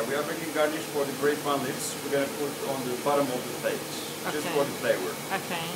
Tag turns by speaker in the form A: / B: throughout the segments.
A: we are making garnish for the grape vine leaves. We're gonna put on the bottom of the plate, just for the flavor.
B: Okay.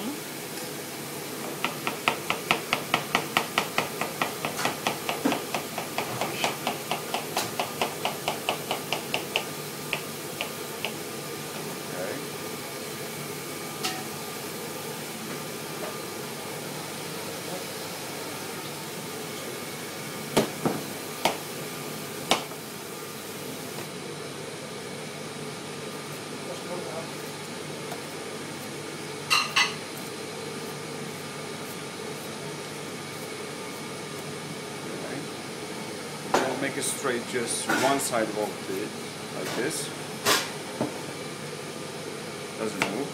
A: Make it straight, just one side of it, like this. Doesn't move.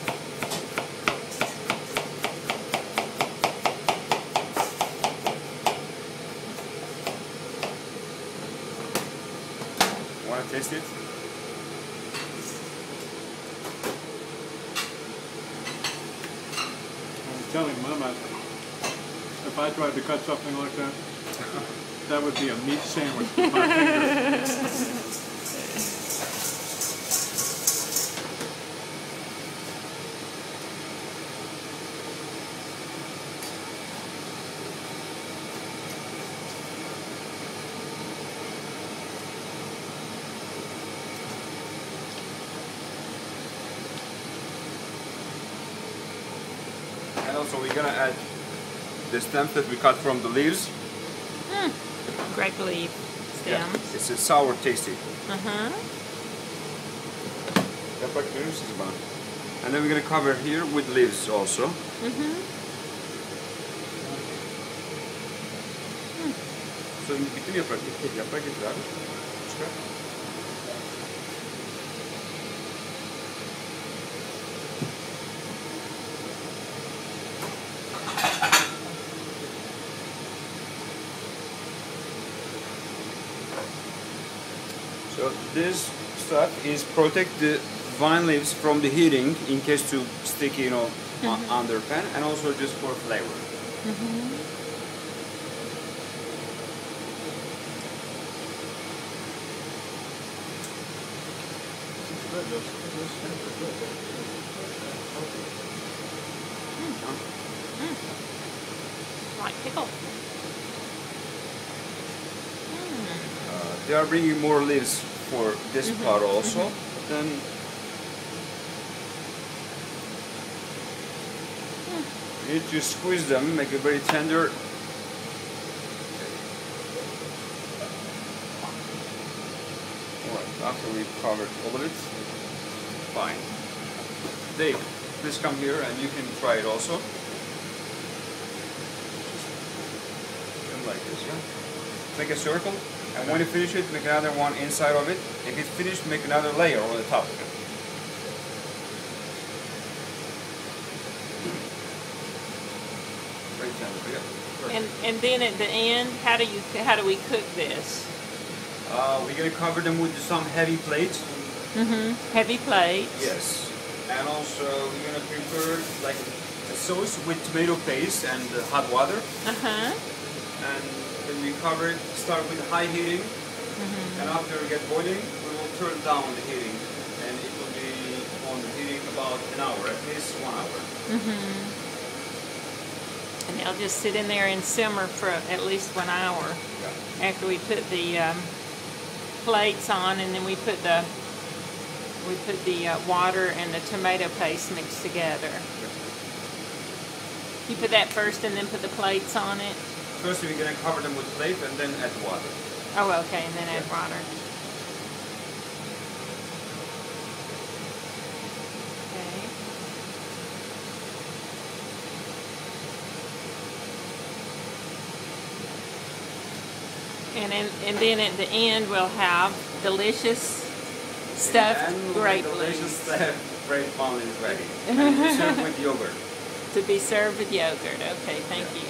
A: Want to taste it?
C: I'm telling Mama, if I tried to cut something like that, that would be a meat sandwich with my finger.
A: And also we're gonna add the stems that we cut from the leaves.
B: Grape leaf stem.
A: Yeah, it's a sour tasty. And then we're gonna cover here with leaves also. So bütün yaprak getir abi. Çıkar. So this stuff is protect the vine leaves from the heating in case to stick, you know, under pan, and also just for flavor.
B: Like pickle.
A: They are bringing more leaves for this part also. Then you need to squeeze them, make it very tender. Alright, after we've covered all of it, fine. Dave, please come here and you can try it also. Just like this, yeah? Make a circle. And when you finish it, make another one inside of it. If it's finished, make another layer on the top of it. Very tender, yeah.
B: And then at the end, how do we cook this?
A: We're gonna cover them with some heavy plates.
B: Heavy plates.
A: Yes. And also we're gonna prepare like a sauce with tomato paste and hot water. And when we cover it, start with high heating, and after it gets boiling, we will turn down the heating, and it will be on the heating about an hour, at least 1 hour.
B: And they'll just sit in there and simmer for at least 1 hour after we put the plates on, and then we put the water and the tomato paste mixed together. You put that first and then put the plates on it?
A: First we're going to cover them with plate and then add water.
B: Oh, okay, and then add water. Okay. And then at the end we'll have delicious stuffed grape leaves.
A: Delicious stuffed grape vine leaves ready. And served with yogurt.
B: To be served with yogurt. Okay, thank you.